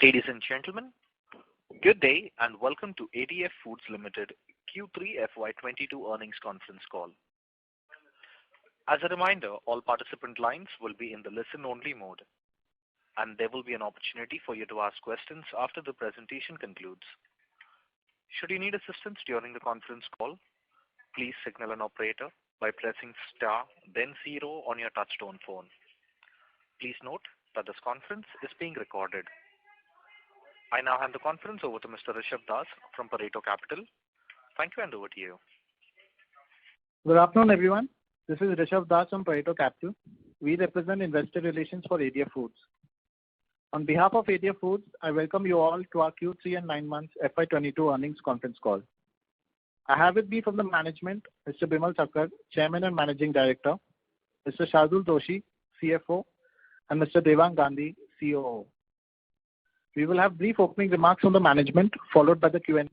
Ladies and gentlemen, good day and welcome to ADF Foods Limited Q3 FY22 earnings conference call. As a reminder, all participant lines will be in the listen-only mode, and there will be an opportunity for you to ask questions after the presentation concludes. Should you need assistance during the conference call, please signal an operator by pressing star then 0 on your touchtone phone. Please note that this conference is being recorded. I now hand the conference over to Mr. Rishabh Das from Pareto Capital. Thank you, and over to you. Good afternoon, everyone. This is Rishabh Das from Pareto Capital. We represent investor relations for ADF Foods. On behalf of ADF Foods, I welcome you all to our Q3 and 9 months FY22 earnings conference call. I have with me from the management Mr. Bimal Thakkar, Chairman and Managing Director, Mr. Shardul Doshi, CFO, and Mr. Devang Gandhi, COO. We will have brief opening remarks from the management, followed by the Q&A.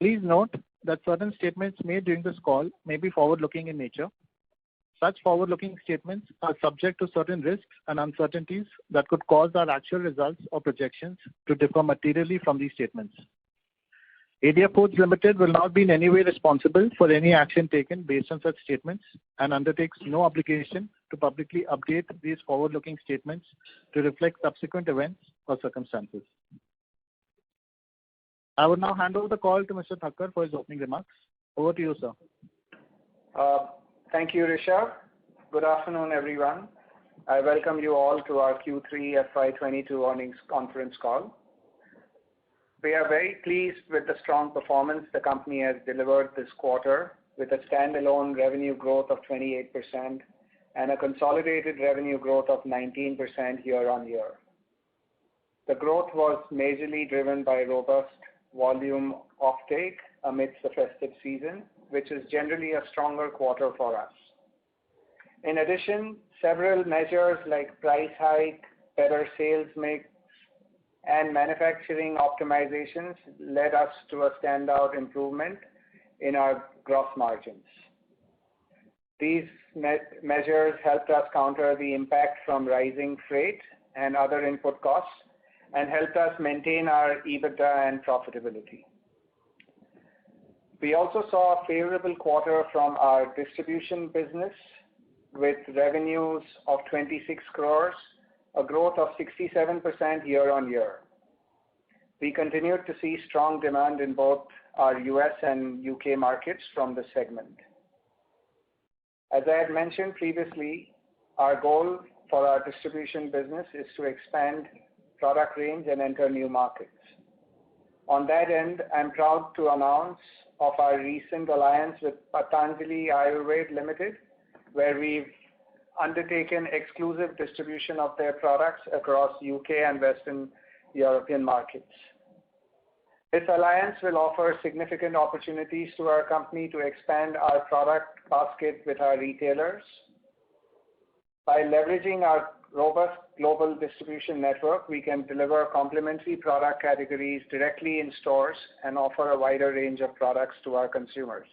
Please note that certain statements made during this call may be forward-looking in nature. Such forward-looking statements are subject to certain risks and uncertainties that could cause our actual results or projections to differ materially from these statements. ADF Foods Limited will not be in any way responsible for any action taken based on such statements and undertakes no obligation to publicly update these forward-looking statements to reflect subsequent events or circumstances. I would now hand over the call to Mr. Thakkar for his opening remarks. Over to you, sir. Thank you, Rishabh. Good afternoon, everyone. I welcome you all to our Q3 FY22 earnings conference call. We are very pleased with the strong performance the company has delivered this quarter, with a standalone revenue growth of 28% and a consolidated revenue growth of 19% year-on-year. The growth was majorly driven by robust volume offtake amidst the festive season, which is generally a stronger quarter for us. In addition, several measures like price hike, better sales mix, and manufacturing optimizations led us to a standout improvement in our gross margins. These measures helped us counter the impact from rising freight and other input costs and helped us maintain our EBITDA and profitability. We also saw a favorable quarter from our distribution business with revenues of 26 crores, a growth of 67% year-on-year. We continued to see strong demand in both our US and UK markets from the segment. As I had mentioned previously, our goal for our distribution business is to expand product range and enter new markets. On that end, I'm proud to announce of our recent alliance with Patanjali Ayurved Limited, where we've undertaken exclusive distribution of their products across UK and Western European markets. This alliance will offer significant opportunities to our company to expand our product basket with our retailers. By leveraging our robust global distribution network, we can deliver complementary product categories directly in stores and offer a wider range of products to our consumers.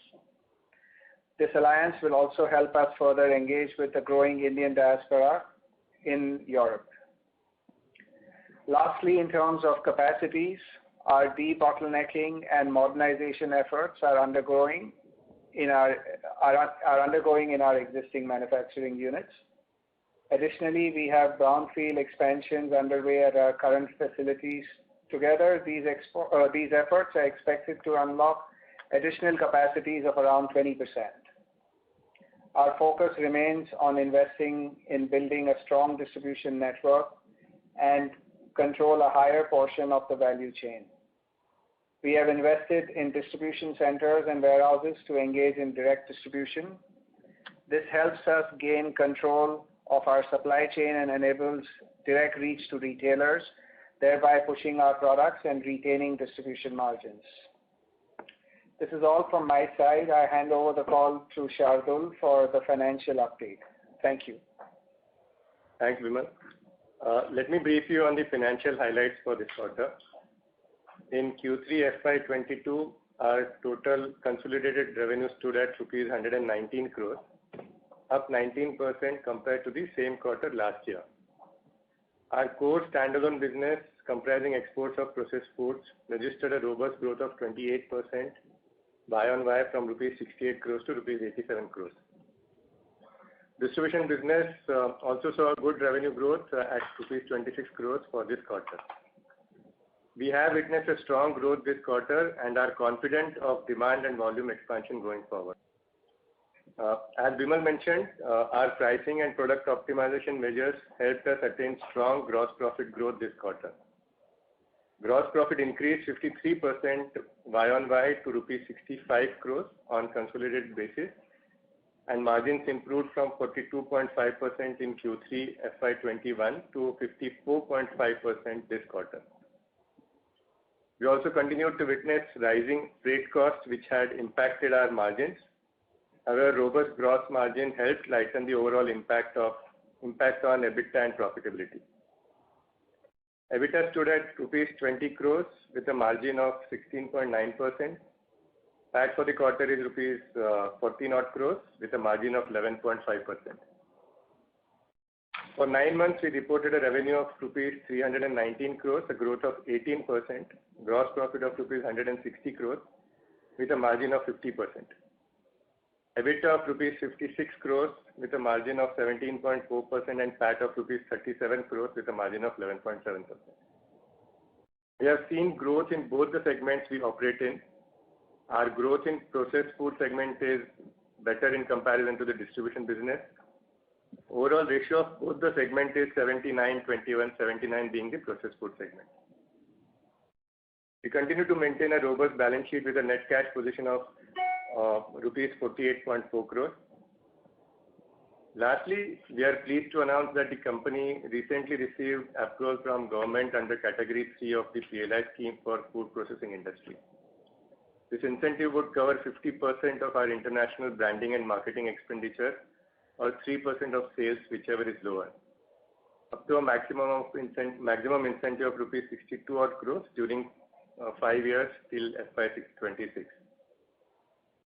This alliance will also help us further engage with the growing Indian diaspora in Europe. Lastly, in terms of capacities, our debottlenecking and modernization efforts are undergoing in our existing manufacturing units. Additionally, we have brownfield expansions underway at our current facilities. Together, these efforts are expected to unlock additional capacities of around 20%. Our focus remains on investing in building a strong distribution network and control a higher portion of the value chain. We have invested in distribution centers and warehouses to engage in direct distribution. This helps us gain control of our supply chain and enables direct reach to retailers, thereby pushing our products and retaining distribution margins. This is all from my side. I hand over the call to Shardul for the financial update. Thank you. Thanks, Bimal. Let me brief you on the financial highlights for this quarter. In Q3 FY22, our total consolidated revenue stood at rupees 119 crores, up 19% compared to the same quarter last year. Our core standalone business comprising exports of processed foods, registered a robust growth of 28% Y-on-Y from rupees 68 crores to rupees 87 crores. Distribution business also saw a good revenue growth at rupees 26 crores for this quarter. We have witnessed a strong growth this quarter and are confident of demand and volume expansion going forward. As Bimal mentioned, our pricing and product optimization measures helped us attain strong gross profit growth this quarter. Gross profit increased 53% Y-on-Y to rupees 65 crores on consolidated basis, and margins improved from 42.5% in Q3 FY21 to 54.5% this quarter. We also continued to witness rising freight costs, which had impacted our margins. However, robust gross margin helped lighten the overall impact on EBITDA and profitability. EBITDA stood at rupees 20 crores with a margin of 16.9%. PAT for the quarter is rupees 14 odd crores with a margin of 11.5%. For 9 months, we reported a revenue of rupees 319 crores, a growth of 18%, gross profit of rupees 160 crores with a margin of 50%. EBITDA of rupees 56 crores with a margin of 17.4% and PAT of rupees 37 crores with a margin of 11.7%. We have seen growth in both the segments we operate in. Our growth in processed food segment is better in comparison to the distribution business. Overall ratio of both the segment is 79-21, 79 being the processed food segment. We continue to maintain a robust balance sheet with a net cash position of rupees 48.4 crores. Lastly, we are pleased to announce that the company recently received approval from government under category 3 of the PLI scheme for food processing industry. This incentive would cover 50% of our international branding and marketing expenditure or 3% of sales, whichever is lower, up to a maximum incentive of rupees 62 odd crores during 5 years till FY26.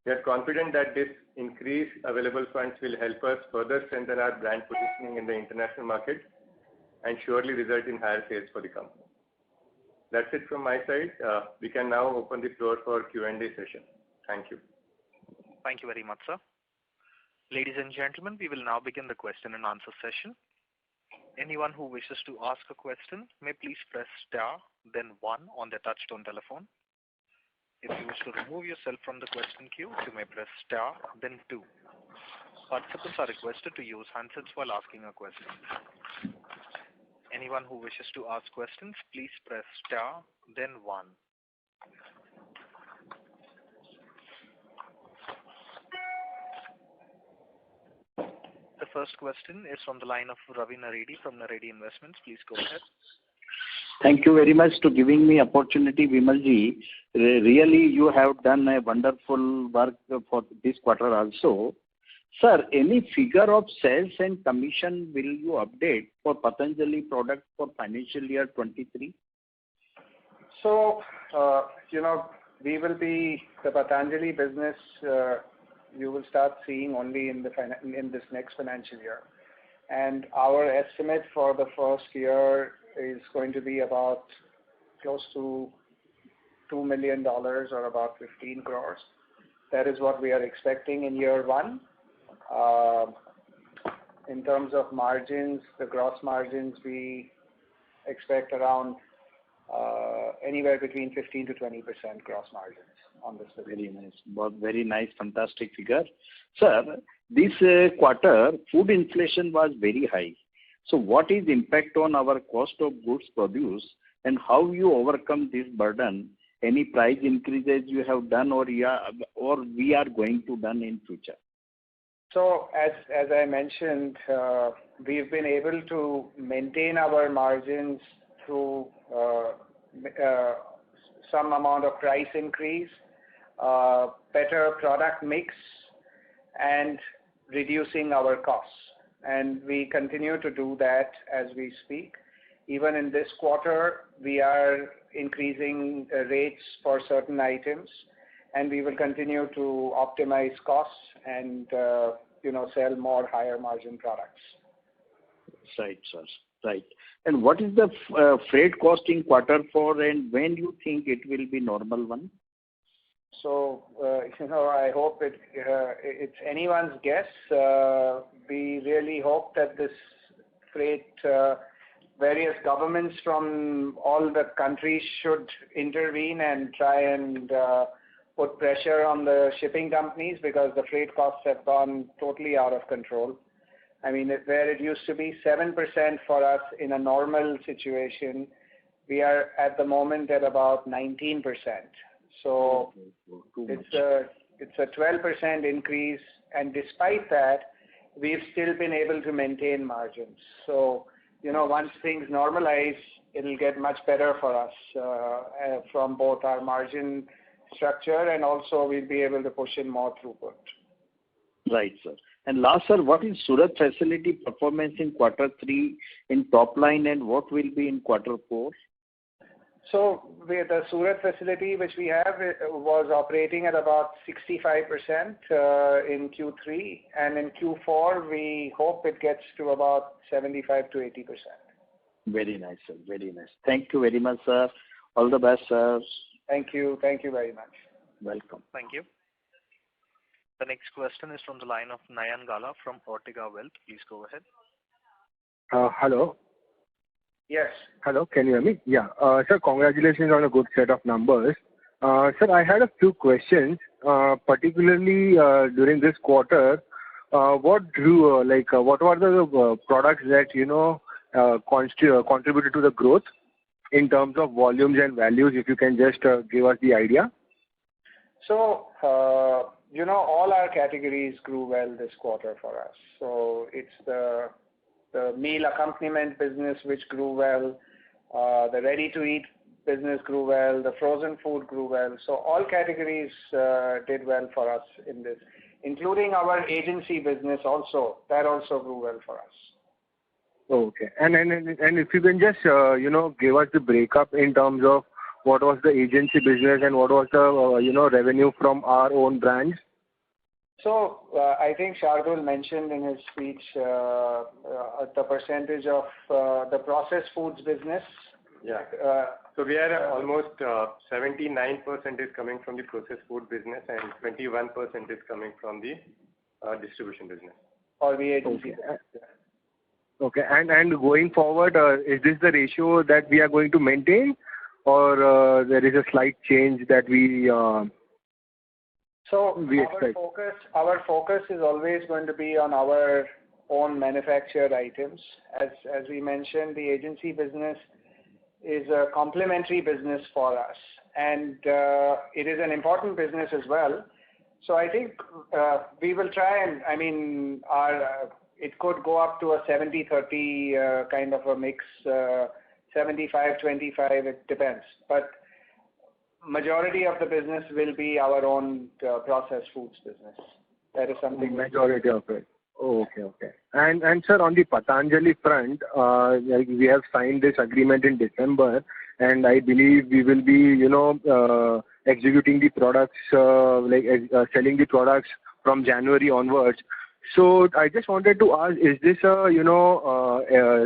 We are confident that this increased available funds will help us further strengthen our brand positioning in the international market and surely result in higher sales for the company. That's it from my side. We can now open the floor for Q&A session. Thank you. Thank you very much, sir. Ladies and gentlemen, we will now begin the question and answer session. Anyone who wishes to ask a question may please press star, then 1 on their touchtone telephone. If you wish to remove yourself from the question queue, you may press star, then 2. Participants are requested to use handsets while asking a question. Anyone who wishes to ask questions, please press star, then 1. The first question is from the line of Ravi Naredi from Naredi Investments. Please go ahead. Thank you very much to giving me opportunity, Vimalji. Really, you have done a wonderful work for this quarter also. Sir, any figure of sales and commission will you update for Patanjali product for financial year 23? So, we will be the Patanjali business. You will start seeing only in this next financial year, and our estimate for the first year is going to be about close to $2 million or about 15 crores. That is what we are expecting in year 1. In terms of margins, the gross margins, we expect around anywhere between 15 to 20% gross margins on this. Very nice. Very nice, fantastic figure. Sir, this quarter, food inflation was very high. So what is the impact on our cost of goods produced and how you overcome this burden? Any price increases you have done or we are going to done in future? So as I mentioned, we've been able to maintain our margins through some amount of price increase, better product mix, and reducing our costs. And we continue to do that as we speak. Even in this quarter, we are increasing rates for certain items, and we will continue to optimize costs and sell more higher margin products. Right, sir. Right. And what is the freight cost in quarter four, and when you think it will be normal one? So, I hope it's anyone's guess. We really hope that this freight, various governments from all the countries should intervene and try and put pressure on the shipping companies, because the freight costs have gone totally out of control. I mean, where it used to be 7% for us in a normal situation, we are at the moment at about 19%. So it's a 12% increase, and despite that, we've still been able to maintain margins. So, once things normalize, it'll get much better for us from both our margin structure, and also we'll be able to push in more throughput. Right, sir. And last, sir, what is Surat facility performance in quarter three in top line, and what will be in quarter four? So the Surat facility which we have was operating at about 65% in Q3, and in Q4 we hope it gets to about 75 to 80%. Very nice, sir. Very nice. Thank you very much, sir. All the best, sir. Thank you. Thank you very much. Welcome. Thank you. The next question is from the line of Nayan Gala from Ortega Wealth. Please go ahead. Hello. Yes. Hello, can you hear me? Yeah. Sir, congratulations on a good set of numbers. Sir, I had a few questions, particularly during this quarter. What were the products that, contributed to the growth in terms of volumes and values, if you can just give us the idea? So, all our categories grew well this quarter for us. So it's the meal accompaniment business which grew well, the ready-to-eat business grew well, the frozen food grew well. So all categories did well for us in this, including our agency business also. That also grew well for us. Okay. And if you can just, give us the breakup in terms of what was the agency business and what was the, revenue from our own brands? So I think Shardul mentioned in his speech the percentage of the processed foods business. Yeah. So we are almost 79% is coming from the processed food business, and 21% is coming from the distribution business. Or the agency. Okay. And going forward, is this the ratio that we are going to maintain, or there is a slight change that we expect? Our focus is always going to be on our own manufactured items. As we mentioned, the agency business is a complementary business for us, and it is an important business as well. So I think we will try and, it could go up to a 70-30 kind of a mix, 75-25, it depends. But majority of the business will be our own processed foods business. That is something. Majority of it. Okay. And sir, on the Patanjali front, we have signed this agreement in December, and I believe we will be, executing the products, selling the products from January onwards. So I just wanted to ask, is this a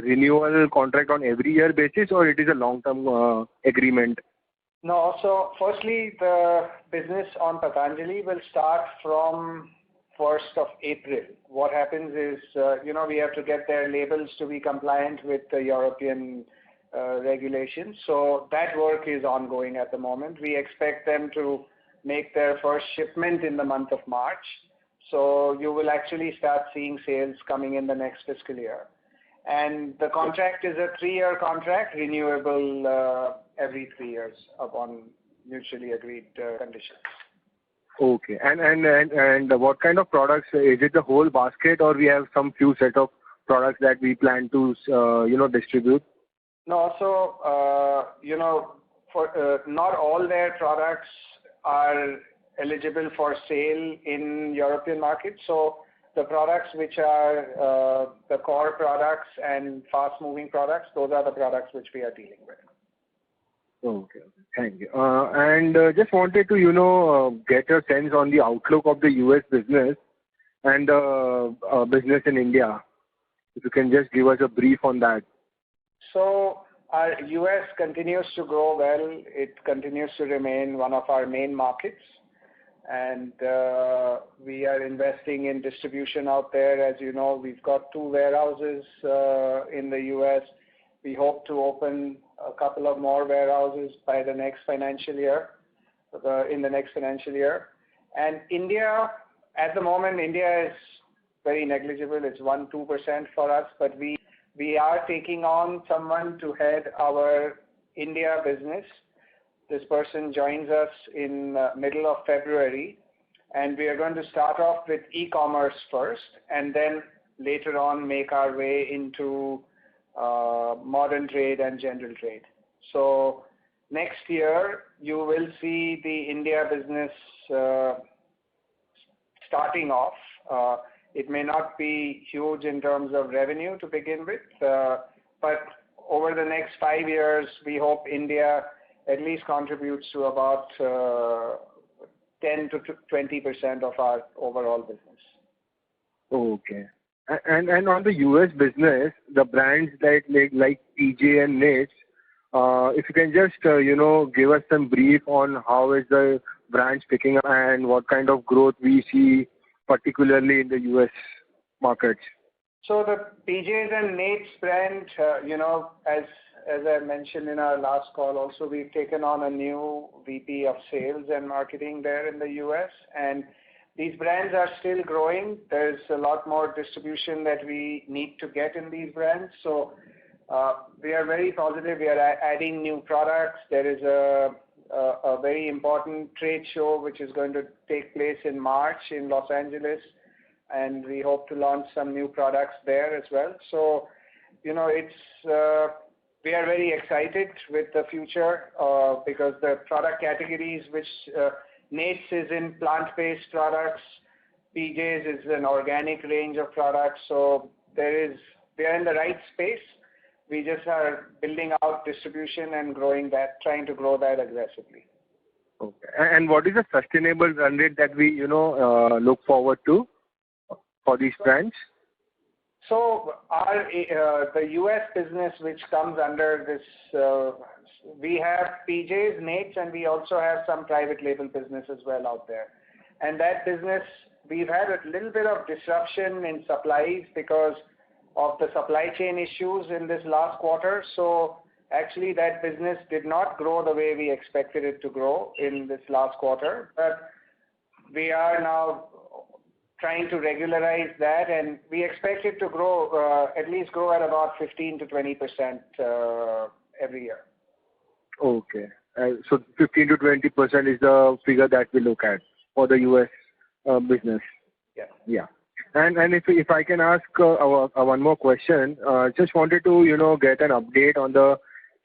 renewal contract on every year basis, or it is a long-term agreement? No. So firstly, the business on Patanjali will start from 1st of April. What happens is, we have to get their labels to be compliant with the European regulations. So that work is ongoing at the moment. We expect them to make their first shipment in the month of March. So you will actually start seeing sales coming in the next fiscal year. And the contract is a 3-year contract, renewable every 3 years upon mutually agreed conditions. Okay. And what kind of products? Is it the whole basket, or we have some few set of products that we plan to, distribute? No. So, for not all their products are eligible for sale in European markets. So the products which are the core products and fast-moving products, those are the products which we are dealing with. Okay. Thank you. And just wanted to, get a sense on the outlook of the US business and business in India. If you can just give us a brief on that. So our US continues to grow well. It continues to remain one of our main markets. And we are investing in distribution out there. As you know, we've got 2 warehouses in the US. We hope to open a couple of more warehouses by the next financial year, in the next financial year. And India, at the moment, India is very negligible. It's 1-2% for us, but we are taking on someone to head our India business. This person joins us in middle of February, and we are going to start off with e-commerce first, and then later on make our way into modern trade and general trade. So next year, you will see the India business starting off. It may not be huge in terms of revenue to begin with, but over the next 5 years, we hope India at least contributes to about 10 to 20% of our overall business. Okay. And on the US business, the brands that like PJ and Nates, if you can just give us some brief on how is the brands picking up and what kind of growth we see, particularly in the US markets. So the PJs and Nates brand, as I mentioned in our last call, also we've taken on a new VP of Sales and Marketing there in the US, and these brands are still growing. There's a lot more distribution that we need to get in these brands. So we are very positive. We are adding new products. There is a very important trade show which is going to take place in March in Los Angeles, and we hope to launch some new products there as well. So, we are very excited with the future because the product categories which Nates is in plant-based products, PJs is an organic range of products. So we are in the right space. We just are building out distribution and trying to grow that aggressively. Okay. And what is the sustainable run rate that we, look forward to for these brands? So the US business, which comes under this, we have PJs, Nates, and we also have some private label business as well out there. And that business, we've had a little bit of disruption in supplies because of the supply chain issues in this last quarter. So actually that business did not grow the way we expected it to grow in this last quarter. But we are now trying to regularize that, and we expect it to grow, at least grow at about 15 to 20% every year. Okay. So 15 to 20% is the figure that we look at for the US business. Yeah. Yeah. And if I can ask one more question, just wanted to, get an update on the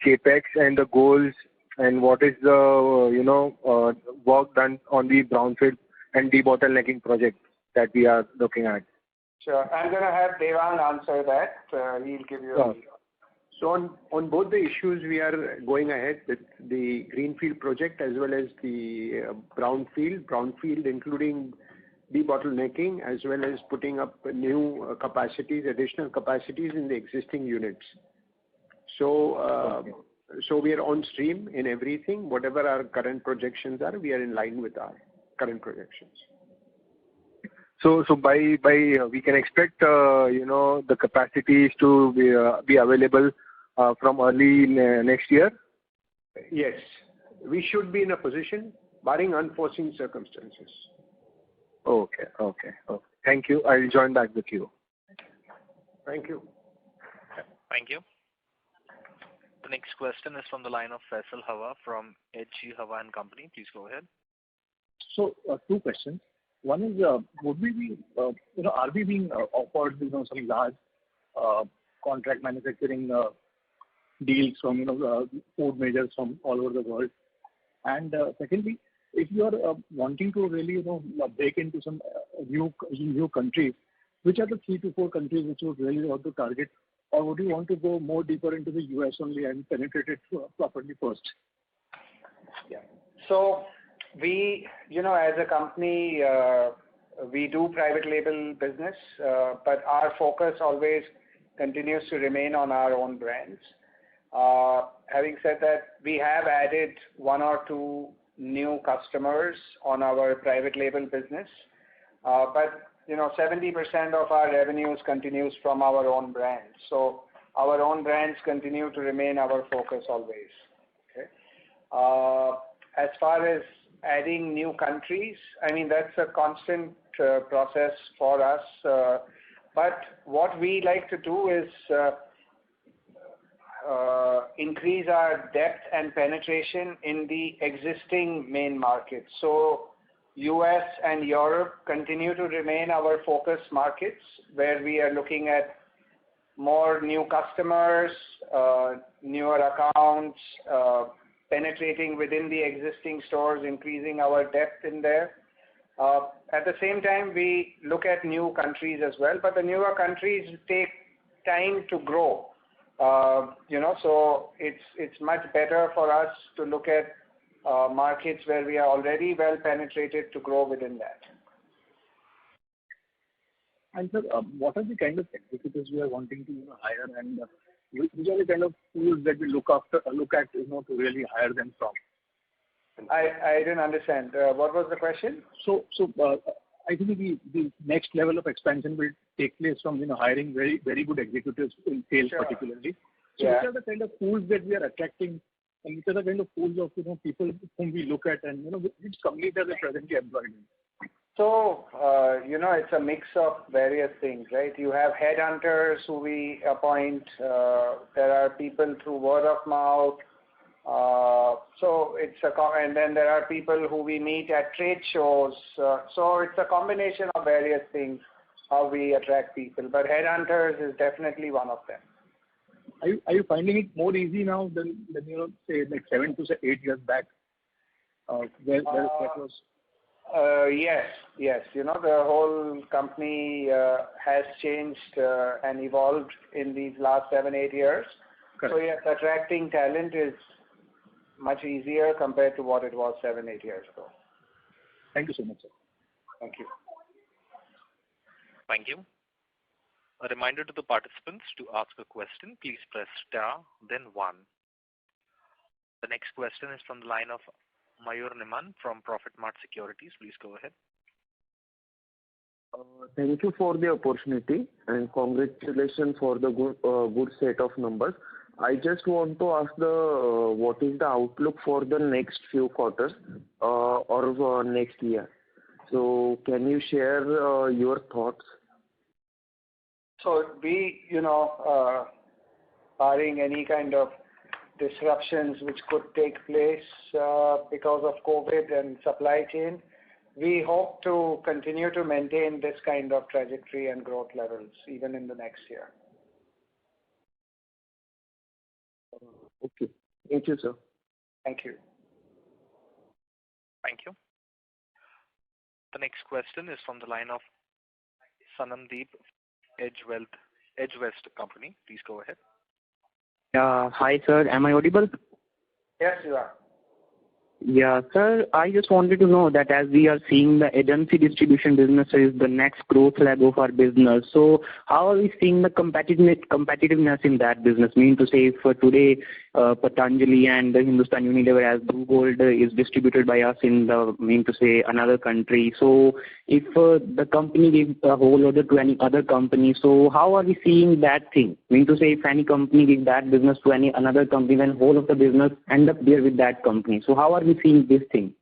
CAPEX and the goals and what is the, work done on the brownfield and debottlenecking project that we are looking at. Sure. I'm going to have Devang answer that. He'll give you a So on both the issues, we are going ahead with the greenfield project as well as the brownfield including debottlenecking as well as putting up new capacities, additional capacities in the existing units. So we are on stream in everything. Whatever our current projections are, we are in line with our current projections. So by we can expect the capacities to be available from early next year. Yes, we should be in a position, barring unforeseen circumstances. Okay. Thank you. I'll join back with you. Thank you. Thank you. The next question is from the line of Faisal Hawa from HG Hawa and Company. Please go ahead. So, 2 questions. One is, would we be, are we being offered, some large contract manufacturing deals from, food majors from all over the world? And secondly, if you are wanting to really, break into some new countries, which are the 3 to 4 countries which you would really want to target, or would you want to go more deeper into the US only and penetrate it properly first? Yeah. So we, as a company, we do private label business, but our focus always continues to remain on our own brands. Having said that, we have added one or two new customers on our private label business. But 70% of our revenues continues from our own brands. So our own brands continue to remain our focus always. Okay. As far as adding new countries, I mean, that's a constant process for us. But what we like to do is increase our depth and penetration in the existing main markets. So US and Europe continue to remain our focus markets, where we are looking at more new customers, newer accounts, penetrating within the existing stores, increasing our depth in there. At the same time, we look at new countries as well, but the newer countries take time to grow. So it's much better for us to look at markets where we are already well penetrated to grow within that. And sir, what are the kind of executives we are wanting to hire, and which are the kind of tools that we look at to really hire them from? I didn't understand. What was the question? So I think the next level of expansion will take place from hiring very good executives in sales, sure, particularly. So which are the kind of tools that we are attracting, and which are the kind of pools of people whom we look at, and which companies are they presently employed in? So it's a mix of various things, right? You have headhunters who we appoint. There are people through word of mouth. So and then there are people who we meet at trade shows. So it's a combination of various things how we attract people. But headhunters is definitely one of them. Are you finding it more easy now than say like 7 to 8 years back? Where that was. Yes. The whole company has changed and evolved in these last 7-8 years. Correct. So yes, attracting talent is much easier compared to what it was 7-8 years ago. Thank you so much, sir. Thank you. Thank you. A reminder to the participants, to ask a question, please press star, then 1. The next question is from the line of Mayur Niman from Profit Mart Securities. Please go ahead. Thank you for the opportunity and congratulations for the good set of numbers. I just want to ask what is the outlook for the next few quarters or next year? So can you share your thoughts? So we, barring any kind of disruptions which could take place because of COVID and supply chain, we hope to continue to maintain this kind of trajectory and growth levels even in the next year. Okay. Thank you, sir. Thank you. Thank you. The next question is from the line of Sanamdeep, Edge West Company. Please go ahead. Hi, sir. Am I audible? Yes, you are. Yeah, sir, I just wanted to know that as we are seeing the agency distribution business is the next growth leg of our business. So how are we seeing the competitiveness in that business? Meaning to say, for today, Patanjali and Hindustan Unilever as Blue Gold is distributed by us in another country. So if the company gives a whole order to any other company, so how are we seeing that thing? Meaning to say, if any company gives that business to another company, then whole of the business end up there with that company. So how are we seeing this thing?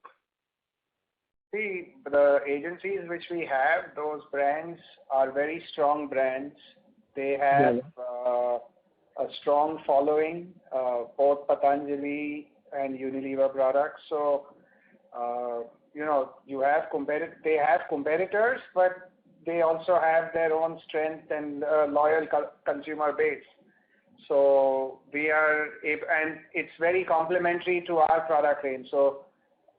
See, the agencies which we have, those brands are very strong brands. They have a strong following, both Patanjali and Unilever products. So, they have competitors, but they also have their own strength and loyal consumer base. So and it's very complementary to our product range. So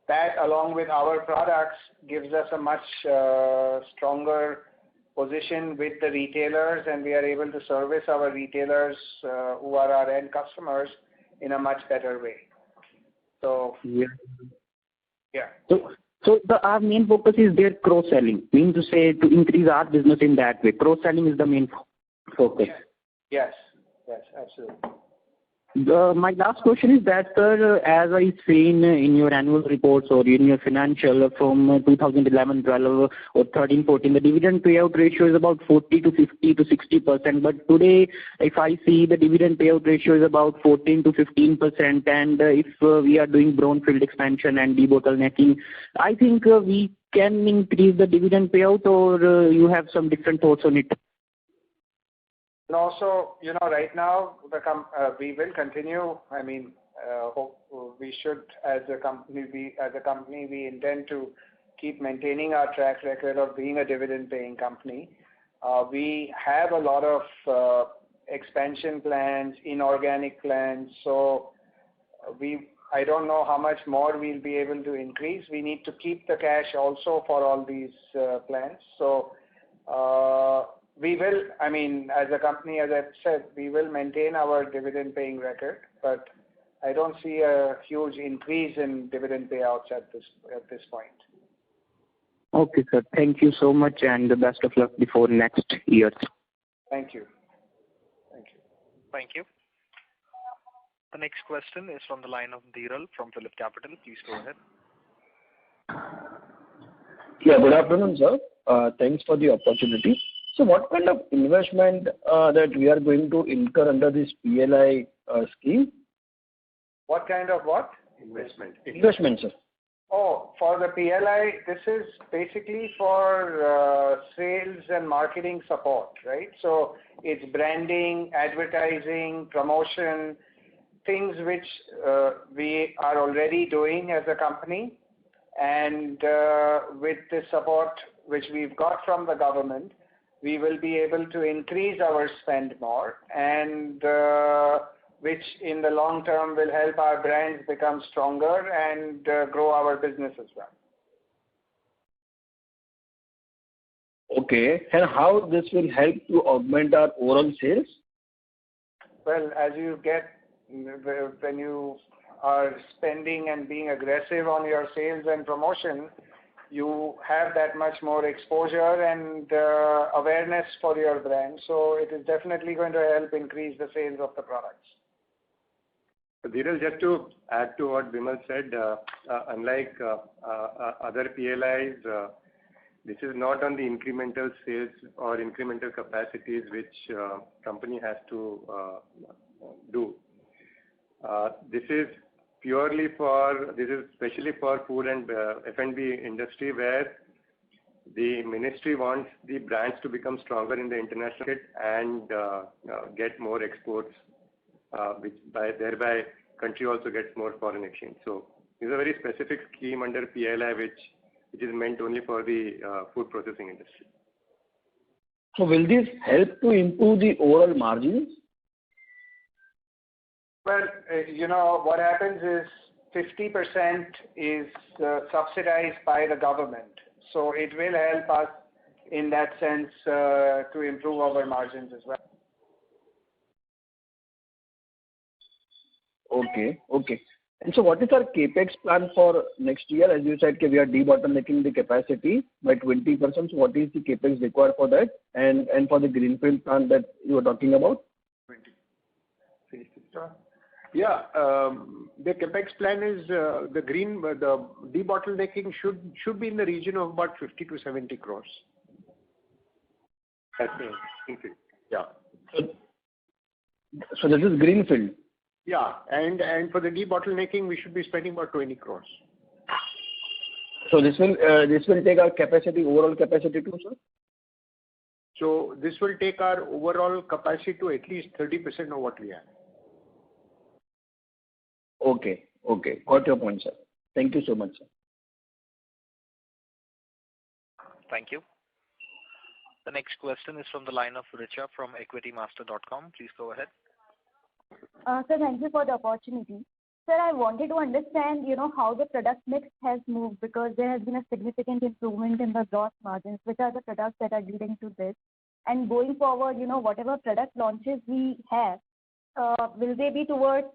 that, along with our products, gives us a much stronger position with the retailers, and we are able to service our retailers who are our end customers in a much better way. So So our main focus is their cross-selling. Meaning to say, to increase our business in that way. Cross-selling is the main focus. Yes, absolutely. My last question is that, sir, as I seen in your annual reports or in your financial from 2011, 12, or 13, 14, the dividend payout ratio is about 40 to 50 to 60%. But today, if I see the dividend payout ratio is about 14 to 15%, and if we are doing brownfield expansion and debottlenecking, I think we can increase the dividend payout, or you have some different thoughts on it. No, so, right now, we will continue. We should, as a company, we intend to keep maintaining our track record of being a dividend-paying company. We have a lot of expansion plans, inorganic plans, so I don't know how much more we'll be able to increase. We need to keep the cash also for all these plans. So, we will, as a company, as I've said, we will maintain our dividend paying record, but I don't see a huge increase in dividend payouts at this point. Okay, sir. Thank you so much, and the best of luck before next year. Thank you. Thank you. The next question is from the line of Dhiral from Phillip Capital. Please go ahead. Yeah, good afternoon, sir. Thanks for the opportunity. So what kind of investment that we are going to incur under this PLI scheme? What kind of what? Investment, sir. Oh, for the PLI, this is basically for sales and marketing support, right? So it's branding, advertising, promotion, things which we are already doing as a company. And with the support which we've got from the government, we will be able to increase our spend more, and which in the long term will help our brands become stronger and grow our business as well. Okay. And how this will help to augment our overall sales? Well, as you get, when you are spending and being aggressive on your sales and promotion, you have that much more exposure and awareness for your brand. So it is definitely going to help increase the sales of the products. Dhiral, just to add to what Vimal said, unlike other PLIs, this is not on the incremental sales or incremental capacities which company has to do. This is especially for food and F&B industry, where the ministry wants the brands to become stronger in the international market and get more exports, which thereby country also gets more foreign exchange. So this is a very specific scheme under PLI which is meant only for the food processing industry. So will this help to improve the overall margins? Well, what happens is 50% is subsidized by the government. So it will help us in that sense to improve our margins as well. Okay. And so what is our capex plan for next year? As you said, we are debottlenecking the capacity by 20%. So what is the capex required for that? And for the greenfield plant that you were talking about? 20. Yeah, the capex plan is the debottlenecking should be in the region of about 50 to 70 crores. That's greenfield. Yeah. So this is greenfield. Yeah, and for the debottlenecking, we should be spending about 20 crores. So this will take our capacity, overall capacity too, sir? So this will take our overall capacity to at least 30% of what we have. Okay. Got your point, sir. Thank you so much, sir. Thank you. The next question is from the line of Richa from equitymaster.com. Please go ahead. Sir, thank you for the opportunity. Sir, I wanted to understand, how the product mix has moved, because there has been a significant improvement in the gross margins. Which are the products that are leading to this? And going forward, whatever product launches we have, will they be towards,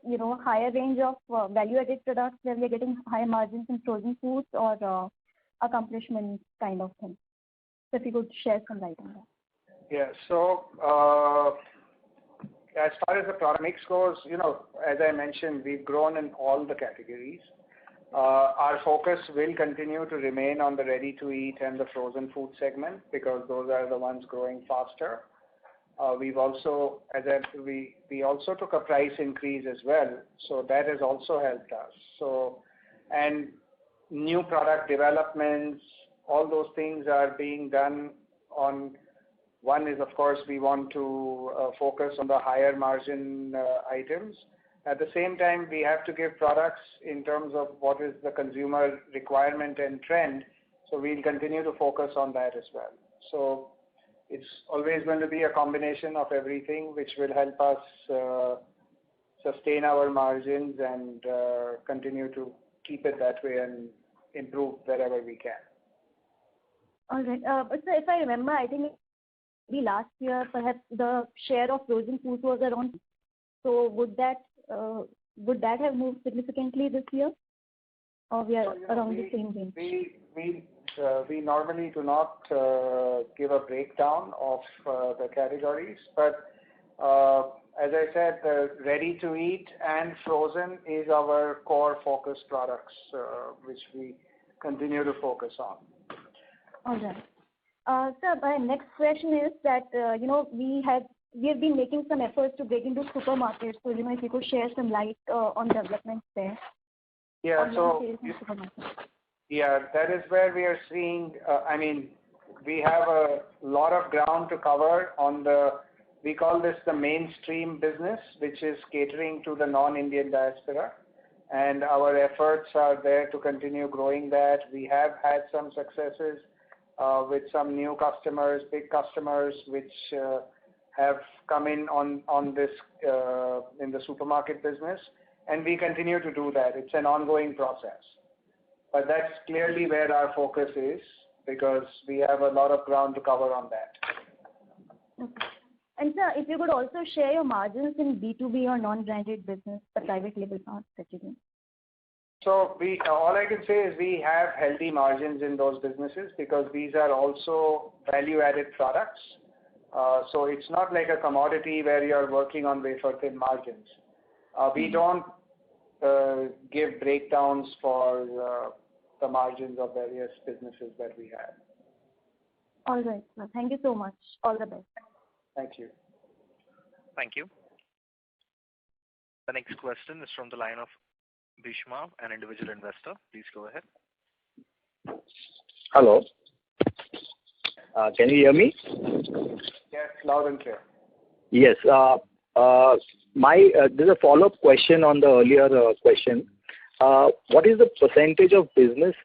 higher range of value-added products where we're getting higher margins in frozen foods, or accomplishment kind of thing? So if you could share some light on that. Yeah, so as far as the product mix goes, as I mentioned, we've grown in all the categories. Our focus will continue to remain on the ready-to-eat and the frozen food segment because those are the ones growing faster. We've also, we also took a price increase as well, so that has also helped us. So, and new product developments, all those things are being done on. One is, of course, we want to focus on the higher margin items. At the same time, we have to give products in terms of what is the consumer requirement and trend. So we'll continue to focus on that as well. So it's always going to be a combination of everything, which will help us sustain our margins and continue to keep it that way and improve wherever we can. All right. But sir, if I remember, I think the last year, perhaps the share of frozen food was around. So would that have moved significantly this year, or we are around the same range? We normally do not give a breakdown of the categories, but as I said, the ready-to-eat and frozen is our core focus products, which we continue to focus on. All right. Sir, my next question is that, we have been making some efforts to break into supermarkets. So, if you could share some light on developments there. Yeah, that is where we are seeing, we have a lot of ground to cover on we call this the mainstream business, which is catering to the non-Indian diaspora. And our efforts are there to continue growing that. We have had some successes with some new customers, big customers, which have come in on this in the supermarket business, and we continue to do that. It's an ongoing process, but that's clearly where our focus is because we have a lot of ground to cover on that. Okay. And sir, if you could also share your margins in B2B or non-branded business, the private label part that you do. So all I can say is we have healthy margins in those businesses because these are also value-added products. So it's not like a commodity where you're working on wafer-thin margins. We don't give breakdowns for the margins of various businesses that we have. All right. Well, thank you so much. All the best. Thank you. Thank you. The next question is from the line of Bhishma, an individual investor. Please go ahead. Hello. Can you hear me? Yes, loud and clear. Yes. There's a follow-up question on the earlier question. What is the percentage of business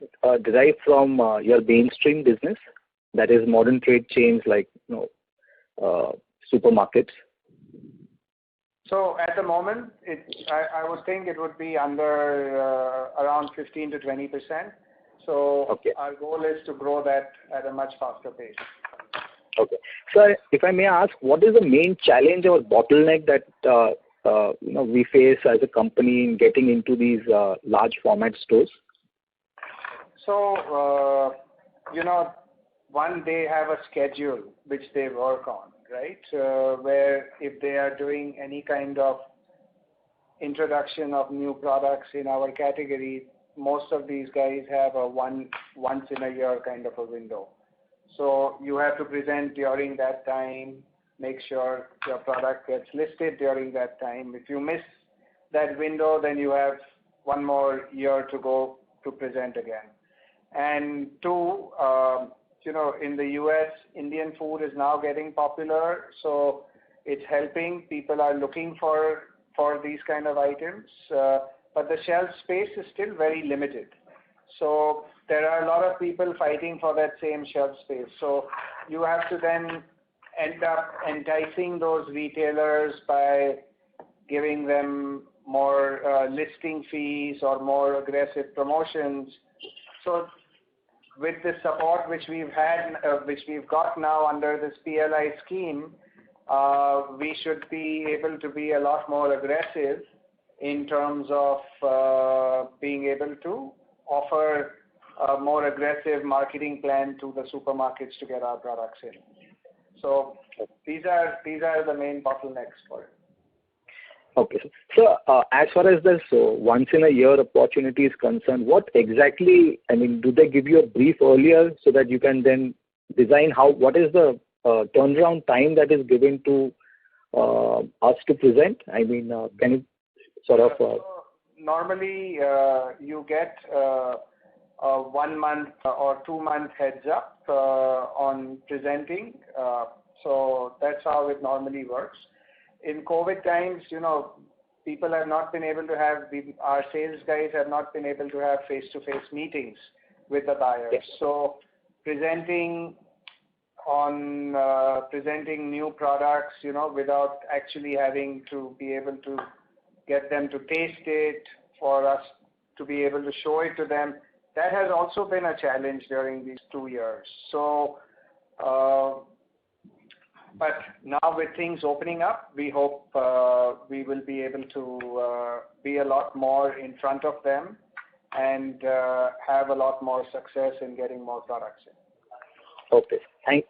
derived from your mainstream business, that is modern trade chains like supermarkets? So at the moment, I would think it would be under around 15 to 20%. So okay. Our goal is to grow that at a much faster pace. Okay. Sir, if I may ask, what is the main challenge or bottleneck that we face as a company in getting into these large format stores? So, one, they have a schedule which they work on, right? Where if they are doing any kind of introduction of new products in our category, most of these guys have a once in a year kind of a window. So you have to present during that time, make sure your product gets listed during that time. If you miss that window, then you have one more year to go to present again. And two, in the US, Indian food is now getting popular, so it's helping. People are looking for these kind of items, but the shelf space is still very limited. So there are a lot of people fighting for that same shelf space. So you have to then end up enticing those retailers by giving them more listing fees or more aggressive promotions. So with the support which we've had, which we've got now under this PLI scheme, we should be able to be a lot more aggressive in terms of being able to offer a more aggressive marketing plan to the supermarkets to get our products in. So these are the main bottlenecks for it. Okay. So, as far as this once in a year opportunity is concerned, what exactly, I mean, do they give you a brief earlier so that you can then design what is the turnaround time that is given to us to present? I mean, can you sort of... Normally, you get a 1 month or 2 month heads up on presenting. So that's how it normally works. In COVID times, people have not been able to our sales guys have not been able to have face-to-face meetings with the buyers. Yes. So presenting new products, without actually having to be able to get them to taste it, for us to be able to show it to them, that has also been a challenge during these 2 years. So, but now with things opening up, we hope we will be able to be a lot more in front of them and have a lot more success in getting more products in. Okay. As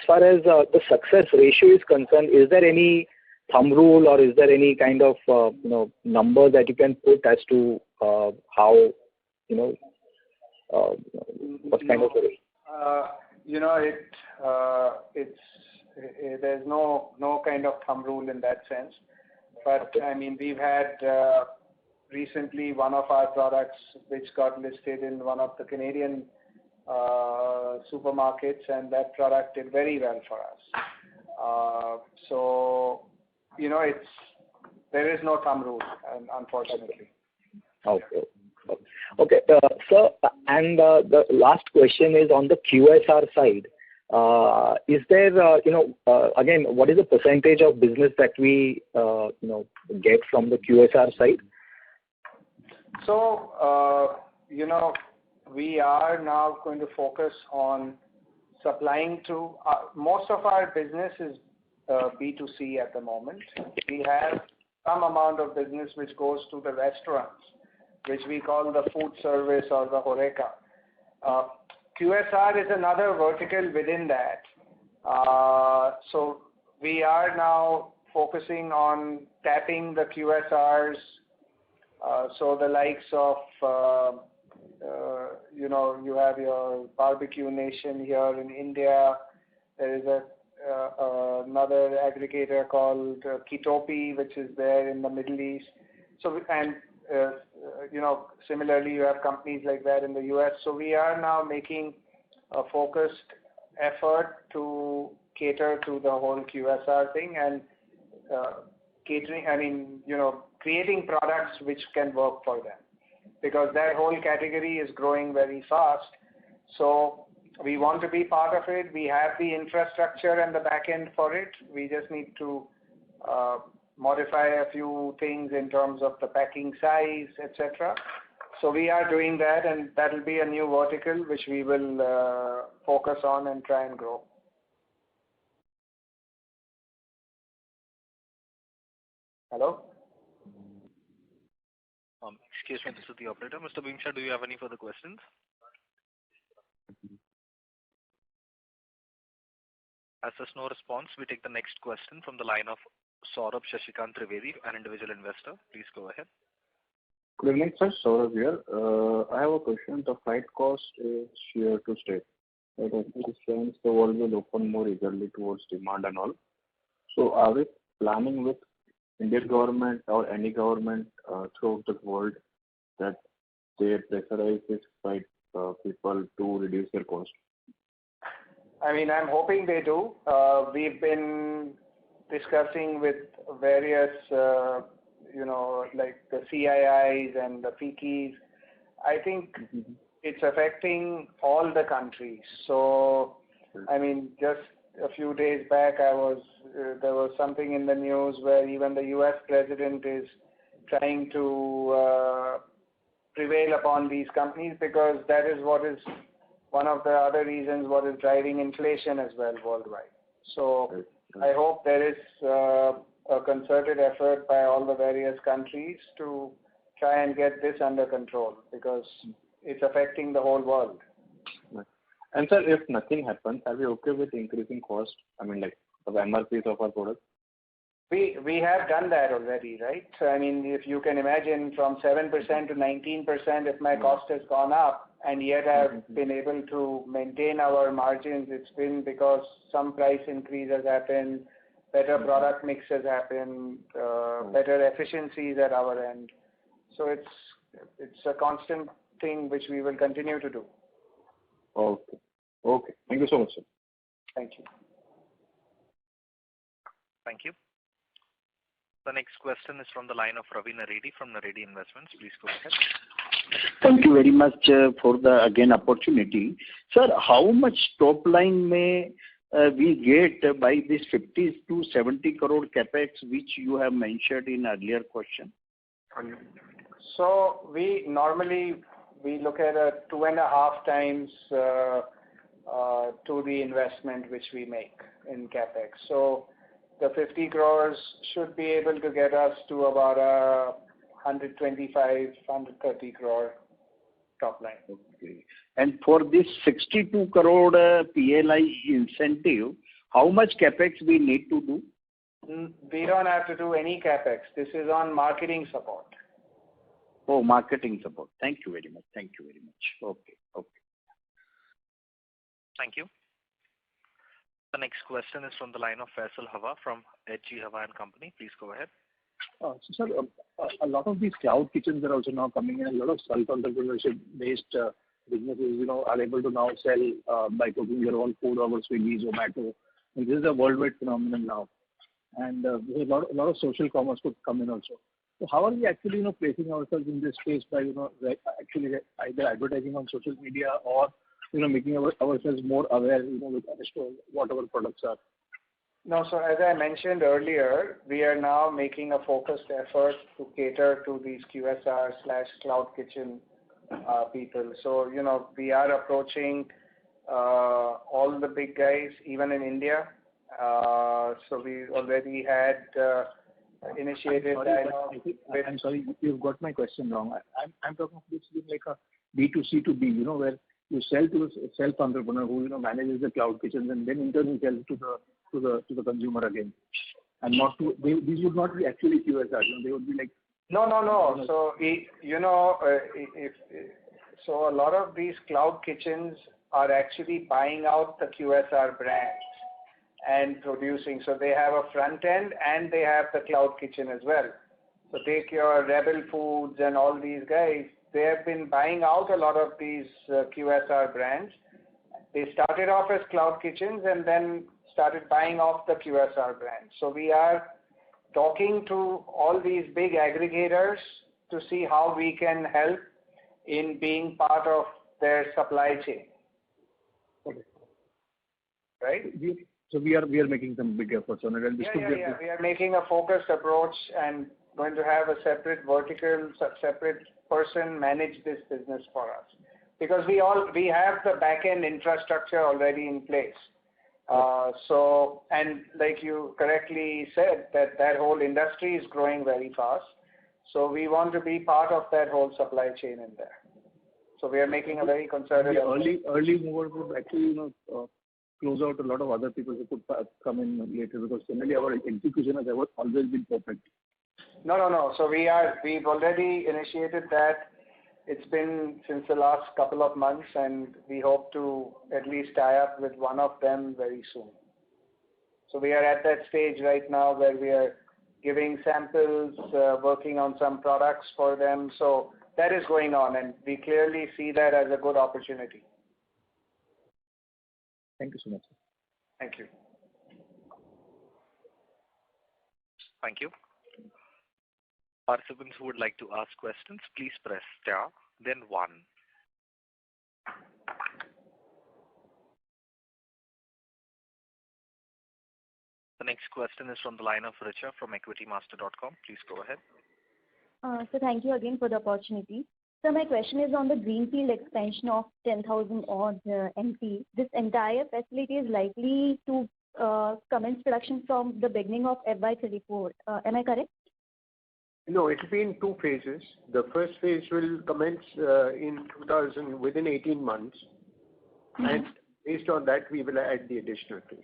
far as the success ratio is concerned, is there any thumb rule or is there any kind of number that you can put as to how what kind of there's no kind of thumb rule in that sense. But I mean, we've had recently one of our products which got listed in one of the Canadian supermarkets, and that product did very well for us. So, there is no thumb rule, unfortunately. Okay. Okay, sir, and the last question is on the QSR side. Is there, again, what is the percentage of business that we, get from the QSR side? So, we are now going to focus on supplying to, most of our business is B2C at the moment. We have some amount of business which goes to the restaurants, which we call the food service or the HoReCa. QSR is another vertical within that. So we are now focusing on tapping the QSRs. So the likes of, you have your Barbecue Nation here in India. There is another aggregator called Kitopi, which is there in the Middle East. So, and similarly, you have companies like that in the US. So we are now making a focused effort to cater to the whole QSR thing and creating products which can work for them, because that whole category is growing very fast. So we want to be part of it. We have the infrastructure and the back end for it. We just need to modify a few things in terms of the packing size, etc. So we are doing that, and that will be a new vertical which we will focus on and try and grow. Hello? Excuse me, this is the operator. Mr. Bhimsha, do you have any further questions? As there's no response, we take the next question from the line of Saurabh Shashikant Trivedi, an individual investor. Please go ahead. Good evening, sir. Saurabh here. I have a question. The freight cost is here to stay. Right? I think it stands the world will open more eagerly towards demand and all. So are we planning with Indian government or any government throughout the world that they pressurize this freight people to reduce their cost? I mean, I'm hoping they do. We've been discussing with various, like the CIIs and the FICIs. I think it's affecting all the countries. So, I mean, just a few days back, there was something in the news where even the US president is trying to prevail upon these companies, because that is what is one of the other reasons what is driving inflation as well worldwide. So I hope there is a concerted effort by all the various countries to try and get this under control, because it's affecting the whole world. And sir, if nothing happens, are we okay with increasing cost? I mean, like the MRPs of our product? We have done that already, right? So, I mean, if you can imagine from 7% to 19%, if my cost has gone up and yet I've been able to maintain our margins, it's been because some price increase has happened, better product mix has happened, better efficiencies at our end. So it's a constant thing which we will continue to do. Okay. Okay. Thank you so much, sir. Thank you. Thank you. The next question is from the line of Ravi Naredi from Naredi Investments. Please go ahead. Thank you very much for the again opportunity. Sir, how much top line may we get by this 50 to 70 crore capex which you have mentioned in earlier question? So we normally look at a 2.5 times to the investment which we make in capex. So the 50 crores should be able to get us to about 125, 130 crore top line. Okay. And for this 62 crore PLI incentive, how much capex we need to do? We don't have to do any capex. This is on marketing support. Oh, marketing support. Thank you very much. Thank you very much. Okay. Okay. Thank you. The next question is from the line of Faisal Hawa from HG Hawa and Company. Please go ahead. So, sir, a lot of these cloud kitchens are also now coming in. A lot of self-entrepreneurship-based businesses, are able to now sell by cooking their own food over Swiggy, Zomato. And this is a worldwide phenomenon now. And there's a lot of social commerce could come in also. So how are we actually, placing ourselves in this space by, actually either advertising on social media or, making ourselves more aware, with as to what our products are? No, so as I mentioned earlier, we are now making a focused effort to cater to these QSR/cloud kitchen people. So, we are approaching all the big guys, even in India. So we already had initiated dialogue. I'm sorry, you've got my question wrong. I'm talking of this like a B2C to B, where you sell to a self-entrepreneur who manages the cloud kitchens and then in turn sells to the consumer again, and not to these would not be actually QSR. They would be like no. So so a lot of these cloud kitchens are actually buying out the QSR brands and producing. So they have a front end and they have the cloud kitchen as well. So take your Rebel Foods and all these guys. They have been buying out a lot of these QSR brands. They started off as cloud kitchens and then started buying off the QSR brands. So we are talking to all these big aggregators to see how we can help in being part of their supply chain. Okay. Right? So we are making some big efforts on it. And We are making a focused approach and going to have a separate vertical, separate person manage this business for us, because we have the back-end infrastructure already in place. So, and like you correctly said, that whole industry is growing very fast. So we want to be part of that whole supply chain in there. So we are making a very concerted effort. Early movers would actually, close out a lot of other people who could come in later, because generally our execution has always been perfect. No. So we've already initiated that. It's been since the last couple of months, and we hope to at least tie up with one of them very soon. So we are at that stage right now where we are giving samples, working on some products for them. So that is going on, and we clearly see that as a good opportunity. Thank you so much. Thank you. Thank you. Participants who would like to ask questions, please press star, then 1. The next question is from the line of Richa from equitymaster.com. Please go ahead. So thank you again for the opportunity. So my question is on the greenfield expansion of 10,000 odd MP. This entire facility is likely to commence production from the beginning of FY24. Am I correct? No, it will be in 2 phases. The first phase will commence within 18 months. And based on that, we will add the additional phase.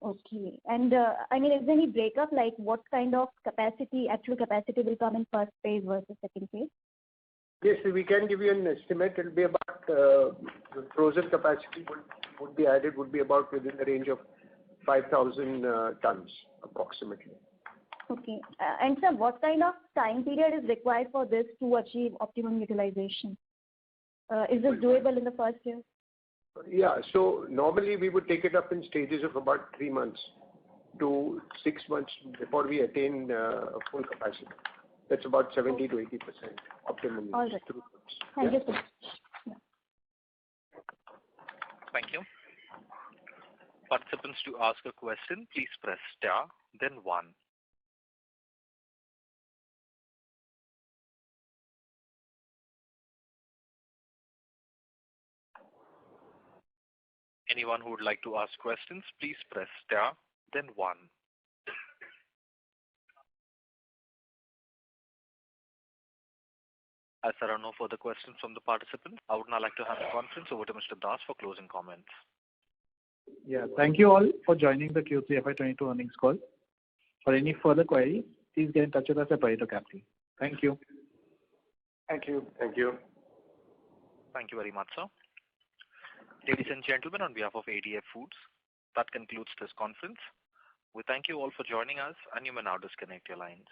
Okay. And I mean, is there any breakup, like what kind of capacity, actual capacity will come in first phase versus second phase? Yes, we can give you an estimate. It will be about the frozen capacity would be added, would be about within the range of 5,000 tons approximately. Okay. And sir, what kind of time period is required for this to achieve optimum utilization? Is this doable in the first year? Yeah, so normally we would take it up in stages of about 3 months to 6 months before we attain full capacity. That's about 70 to 80% optimum. All right. Thank you, sir. Yeah. Thank you. Participants, to ask a question, please press star, then 1. Anyone who would like to ask questions, please press star, then 1. As there are no further questions from the participants, I would now like to hand the conference over to Mr. Das for closing comments. Yeah, thank you all for joining the Q3 FY22 earnings call. For any further queries, please get in touch with us at Pareto Capital. Thank you. Thank you. Thank you. Thank you very much, sir. Ladies and gentlemen, on behalf of ADF Foods, that concludes this conference. We thank you all for joining us, and you may now disconnect your lines.